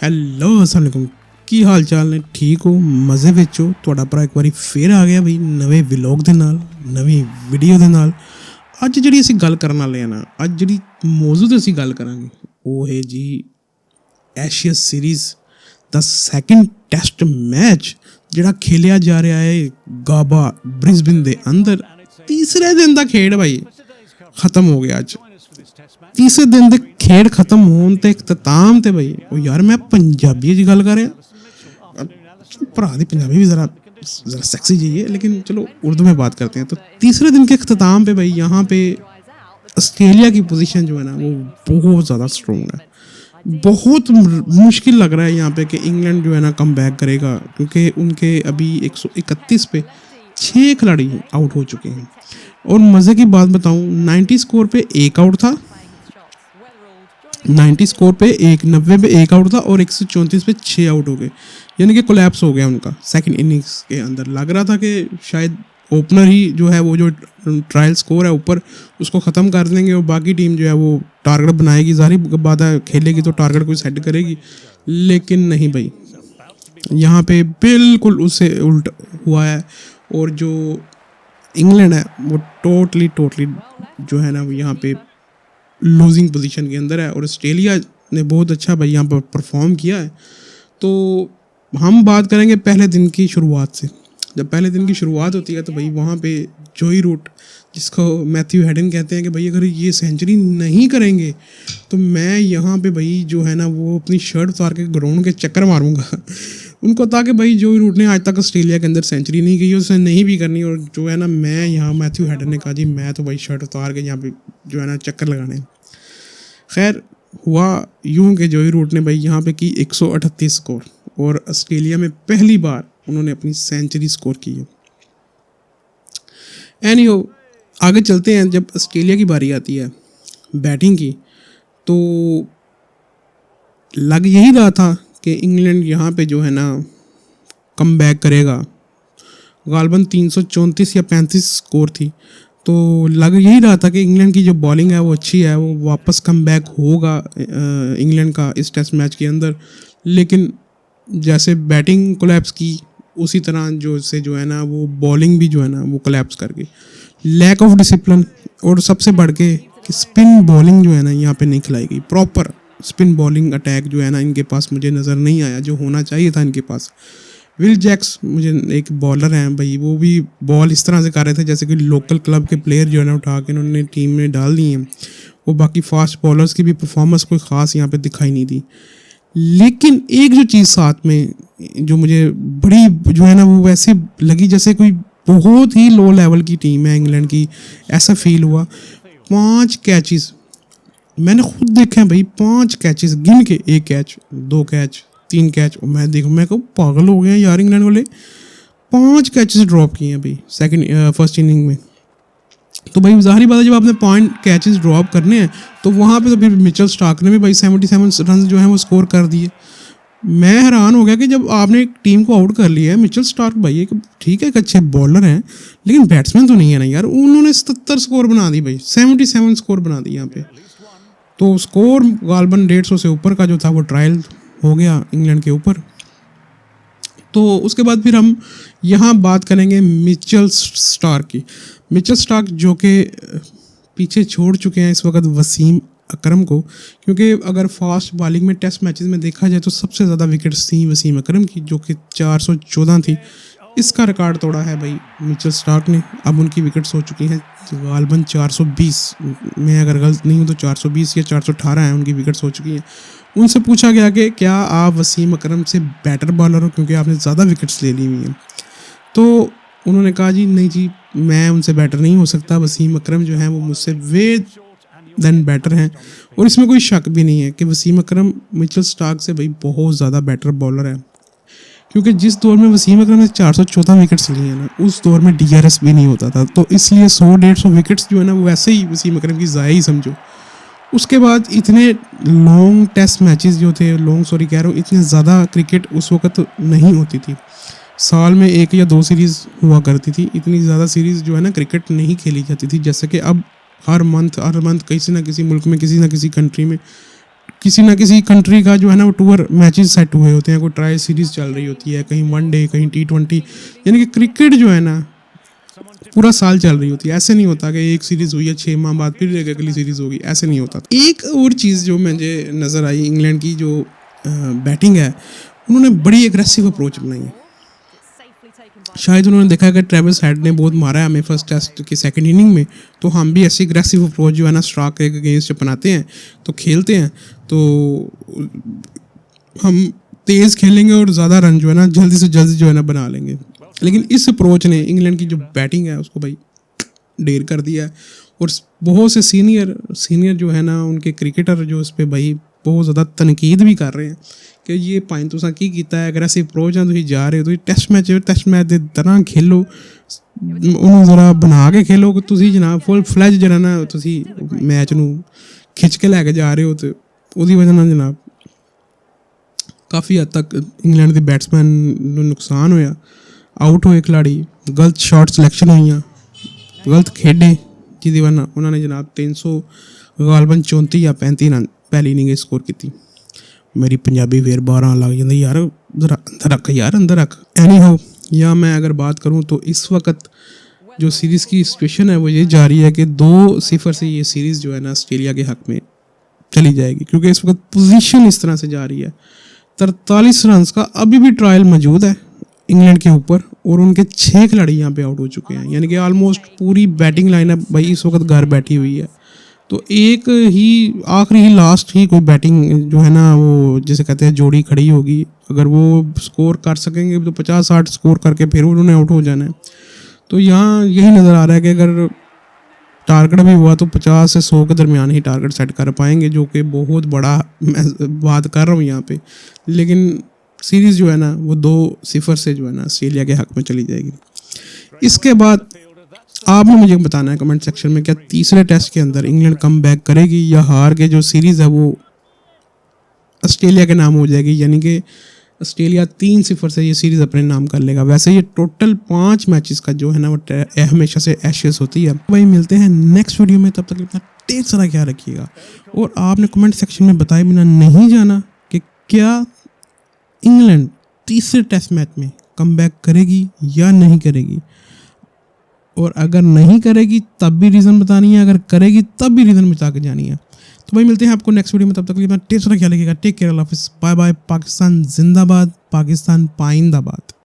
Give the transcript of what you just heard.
Hello ਅਸਲਾਮ ਵਾਲੇਕੁਮ ਕੀ ਹਾਲ ਚਾਲ ਨੇ ਠੀਕ ਹੋ ਮਜ਼ੇ ਵਿੱਚ ਹੋ ਤੁਹਾਡਾ ਭਰਾ ਇੱਕ ਵਾਰੀ ਫੇਰ ਆ ਗਿਆ ਬਈ ਨਵੇਂ ਵਲੌਗ ਦੇ ਨਾਲ ਨਵੀਂ ਵੀਡੀਓ ਦੇ ਨਾਲ। ਅੱਜ ਜਿਹੜੀ ਅਸੀਂ ਗੱਲ ਕਰਨ ਵਾਲੇ ਆ ਨਾ ਅੱਜ ਜਿਹੜੀ ਮੌਜੂ 'ਤੇ ਅਸੀਂ ਗੱਲ ਕਰਾਂਗੇ ਉਹ ਹੈ ਜੀ ਐਸ਼ੀਆ ਸੀਰੀਜ਼ ਦਾ ਸੈਕਿੰਡ ਟੈਸਟ ਮੈਚ ਜਿਹੜਾ ਖੇਲਿਆ ਜਾ ਰਿਹਾ ਹੈ ਗਾਬਾ ਬ੍ਰਿਸਬਨ ਦੇ ਅੰਦਰ। ਤੀਸਰੇ ਦਿਨ ਦਾ ਖੇਡ ਭਾਈ ਖਤਮ ਹੋ ਗਿਆ ਅੱਜ। ਤੀਸਰੇ ਦਿਨ ਦੇ ਖੇਡ ਖਤਮ ਹੋਣ ਤੇ ਇਖਤਤਾਮ ਤੇ ਬਈ ਉਹ ਯਾਰ ਮੈਂ पंजाबी च गल कर रहा भरा दी पंजाबी भी ज़रा सेक्सी चाहिए लेकिन चलो उर्दू में बात करते हैं। तो तीसरे दिन के इख्तिताम पे भाई यहाँ पे ऑस्ट्रेलिया की पोजीशन जो है ना वो बहुत ज़्यादा स्ट्रॉन्ग है। बहुत मुश्किल लग रहा है यहाँ पे कि इंग्लैंड जो है ना कम बैक करेगा क्योंकि उनके अभी 131 पे 6 खिलाड़ी आउट हो चुके हैं। और मज़े की बात बताऊँ 90 स्कोर पे एक आउट था 90 स्कोर पे 90 पे एक आउट था और 134 पे 6 आउट हो गए यानी कि कोलैप्स हो गया उनका सेकंड इनिंग्स के अंदर। लग रहा था कि शायद ओपनर ही जो है वो जो ट्रायल स्कोर है ऊपर उसको ख़त्म कर देंगे और बाकी टीम जो है वो टारगेट बनाएगी। ज़ाहिर बात है खेलेगी तो टारगेट कोई सेट करेगी लेकिन नहीं भाई यहाँ पे बिल्कुल उससे उल्टा हुआ है। और जो इंग्लैंड है वो टोटली जो है ना वो यहाँ पे लूजिंग पोजीशन के अंदर है। और ऑस्ट्रेलिया ने बहुत अच्छा भाई यहाँ पर परफॉर्म किया है। तो हम बात करेंगे पहले दिन की शुरुआत से। जब पहले दिन की शुरुआत होती है तो भाई वहाँ पे जोई रूट जिसको मैथ्यू हेडन कहते हैं कि भाई अगर ये सेंचुरी नहीं करेंगे तो मैं यहाँ पे भाई जो है ना वो अपनी शर्ट उतार के ग्राउंड के चक्कर मारूंगा उनको था कि भाई जोई रूट ने आज तक ऑस्ट्रेलिया के अंदर सेंचुरी नहीं की उसने नहीं भी करनी। और जो है ना मैं यहाँ मैथ्यू हेडन ने कहा जी मैं तो भाई शर्ट उतार के यहाँ पे जो है ना चक्कर लगाने। खैर हुआ यूं कि जोई रूट ने भाई यहाँ पे की 138 स्कोर और ऑस्ट्रेलिया में पहली बार उन्होंने अपनी सेंचुरी स्कोर की है। एनीहो आगे चलते हैं। जब ऑस्ट्रेलिया की बारी आती है बैटिंग की तो लग यही रहा था कि इंग्लैंड यहाँ पे जो है ना कम बैक करेगा। गालबन 334 या 35 स्कोर थी तो लग यही रहा था कि इंग्लैंड की जो बॉलिंग है वो अच्छी है वो वापस कम बैक होगा इंग्लैंड का इस टेस्ट मैच के अंदर। लेकिन जैसे बैटिंग कोलैप्स की उसी तरह जो है ना वो बॉलिंग भी जो है ना वो कोलैप्स कर गई। लैक ऑफ डिसिप्लिन और सबसे बढ़ के कि स्पिन बॉलिंग जो है ना यहाँ पे नहीं खिलाई गई। प्रॉपर स्पिन बॉलिंग अटैक जो है ना इनके पास मुझे नज़र नहीं आया जो होना चाहिए था इनके पास। विल जैक्स मुझे एक बॉलर हैं भाई वो भी बॉल इस तरह से कर रहे थे जैसे कि लोकल क्लब के प्लेयर जो है ना उठा के उन्होंने टीम में डाल दिए हैं। वो बाकी फास्ट बॉलर्स की भी परफॉर्मेंस कोई ख़ास यहाँ पे दिखाई नहीं दी। लेकिन एक जो चीज़ साथ में जो मुझे बड़ी जो है ना वो वैसे लगी जैसे कोई बहुत ही लो लेवल की टीम है इंग्लैंड की ऐसा फील हुआ। 5 कैचेस मैंने खुद देखा है भाई 5 कैचेस गिन के 1 कैच 2 कैच 3 कैच। मैं देखूँ मैं कहूँ पागल हो गए हैं यार इंग्लैंड वाले 5 कैचेस ड्रॉप किए हैं भाई फर्स्ट इनिंग में। तो भाई ज़ाहिर बात है जब आपने पॉइंट कैचेस ड्रॉप करने हैं तो वहाँ पे तो फिर मिचेल स्टार्क ने भी भाई 77 रन जो है वो स्कोर कर दिए। मैं हैरान हो गया कि जब आपने एक टीम को आउट कर लिया है मिचेल स्टार्क भाई एक ठीक है एक अच्छे बॉलर हैं लेकिन बैट्समैन तो नहीं है ना यार। उन्होंने 77 स्कोर बना दी भाई 77 स्कोर बना दी यहाँ पे। तो स्कोर गालबन 150 से ऊपर का जो था वो ट्रायल हो गया इंग्लैंड के ऊपर। तो उसके बाद फिर हम यहाँ बात करेंगे मिचेल स्टार्क की। मिचेल स्टार्क जो कि पीछे छोड़ चुके हैं इस वक्त वसीम अकरम को क्योंकि अगर फास्ट बॉलिंग में टेस्ट मैचेस में देखा जाए तो सबसे ज़्यादा विकेट्स थी वसीम अकरम की जो कि 414 थी। इसका रिकॉर्ड तोड़ा है भाई मिचेल स्टार्क ने। अब उनकी विकेट्स हो चुकी हैं गालबन 420 मैं अगर गलत नहीं हूँ तो 420 या 418 हैं उनकी विकेट्स हो चुकी हैं। उनसे पूछा गया कि क्या आप वसीम अकरम से बेटर बॉलर हो क्योंकि आपने ज़्यादा विकेट्स ले ली हुई हैं। तो उन्होंने कहा जी नहीं जी मैं उनसे बेटर नहीं हो सकता वसीम अकरम जो हैं वो मुझसे वे देन बेटर हैं। और इसमें कोई शक भी नहीं है कि वसीम अकरम मिचेल स्टार्क से भाई बहुत ज़्यादा बेटर बॉलर है क्योंकि जिस दौर में वसीम अकरम ने 414 विकेट्स लिए हैं ना उस दौर में DRS भी नहीं होता था। तो इसलिए 100-150 विकेट्स जो है ना वो वैसे ही वसीम अकरम की ज़ाया ही समझो। उसके बाद इतने लॉन्ग टेस्ट मैचेस जो थे कह रहा हूँ इतने ज़्यादा क्रिकेट उस वक्त नहीं होती थी। साल में 1 या 2 सीरीज़ हुआ करती थी। इतनी ज़्यादा सीरीज़ जो है ना क्रिकेट नहीं खेली जाती थी जैसे कि अब हर मंथ किसी ना किसी मुल्क में किसी ना किसी कंट्री में किसी ना किसी कंट्री का जो है ना वो टूर मैचेस सेट हुए होते हैं, कोई ट्रायल सीरीज़ चल रही होती है, कहीं वनडे कहीं T20, यानी कि क्रिकेट जो है ना पूरा साल चल रही होती है। ऐसे नहीं होता कि एक सीरीज़ हुई है 6 माह बाद फिर एक अगली सीरीज़ होगी, ऐसे नहीं होता। एक और चीज़ जो मुझे नज़र आई इंग्लैंड की जो बैटिंग है, उन्होंने बड़ी एग्रेसिव अप्रोच बनाई है। शायद उन्होंने देखा है कि ट्रेविस हेड ने बहुत मारा है हमें फर्स्ट टेस्ट की सेकंड इनिंग में, तो हम भी ऐसी एग्रेसिव अप्रोच जो है ना स्ट्राइक के अगेंस्ट अपनाते हैं, तो खेलते हैं, तो हम तेज़ खेलेंगे और ज़्यादा रन जो है ना जल्दी से जल्दी जो है ना बना लेंगे। लेकिन इस अप्रोच ने इंग्लैंड की जो बैटिंग है उसको भाई ढेर कर दिया है। और बहुत से सीनियर जो है ना उनके क्रिकेटर जो इस पर भाई बहुत ज़्यादा तनकीद भी कर रहे हैं कि ये पाइन तुसा की कीता है, एग्रेसिव अप्रोच है, तुम जा रहे हो, टेस्ट मैच की तरह खेलो, उन्होंने ज़रा बना के खेलो कि तुम जनाब फुल फ्लैज जरा ना तुम मैच नू खिंच के लैके जा रहे हो, तो उसकी वजह ना जनाब काफ़ी हद तक इंग्लैंड के बैट्समैन ਨੂੰ नुकसान होया, आउट होए खिलाड़ी, गलत शॉट सिलेक्शन हुई, गलत खेडे, जिसकी वजह उन्होंने जनाब 300 गालबन 34 या 35 रन पहली इनिंग स्कोर की। मेरी पंजाबी फिर 12 लग जाती यार, अंदर रख। एनी हो, या मैं अगर बात करूँ तो इस वक्त जो सीरीज़ की सिचुएशन है वो ये जा रही है कि 2-0 से ये सीरीज़ जो है ना ऑस्ट्रेलिया के हक़ में चली जाएगी, क्योंकि इस वक्त पोजीशन इस तरह से जा रही है। 43 रन का अभी भी ट्रायल मौजूद है इंग्लैंड के ऊपर, और उनके 6 खिलाड़ी यहाँ पे आउट हो चुके हैं, यानी कि ऑलमोस्ट पूरी बैटिंग लाइनअप भाई इस वक्त घर बैठी हुई है। तो एक ही आखिरी ही लास्ट ही कोई बैटिंग जो है ना वो जिसे कहते हैं जोड़ी खड़ी होगी, अगर वो स्कोर कर सकेंगे तो 50-60 स्कोर करके फिर उन्होंने आउट हो जाना है। तो यहाँ यही नज़र आ रहा है कि अगर टारगेट भी हुआ तो 50 से 100 के दरमियान ही टारगेट सेट कर पाएंगे, जो कि बहुत बड़ा मैं बात कर रहा हूँ यहाँ पे। लेकिन सीरीज़ जो है ना वो 2-0 से जो है ना ऑस्ट्रेलिया के हक़ में चली जाएगी। इसके बाद आपने मुझे बताना है कमेंट सेक्शन में, क्या तीसरे टेस्ट के अंदर इंग्लैंड कम बैक करेगी या हार के जो सीरीज़ है वो ऑस्ट्रेलिया के नाम हो जाएगी, यानी कि ऑस्ट्रेलिया 3-0 से ये सीरीज़ अपने नाम कर लेगा। वैसे ये टोटल 5 मैचेस का जो है ना वो हमेशा से एशेस होती है। भाई मिलते हैं नेक्स्ट वीडियो में, तब तक अपना ढेर सारा ख्याल रखिएगा। और आपने कमेंट सेक्शन में बताए बिना नहीं जाना कि क्या इंग्लैंड तीसरे टेस्ट मैच में कम बैक करेगी या नहीं करेगी, और अगर नहीं करेगी तब भी रीज़न बतानी है, अगर करेगी तब भी रीज़न बता के जानी है। तो भाई मिलते हैं आपको नेक्स्ट वीडियो में, तब तक के लिए अपना ढेर सारा ख्याल रखिएगा। टेक केयर, अल्लाह हाफिज़, बाय बाय। पाकिस्तान जिंदाबाद, पाकिस्तान पाइंदाबाद।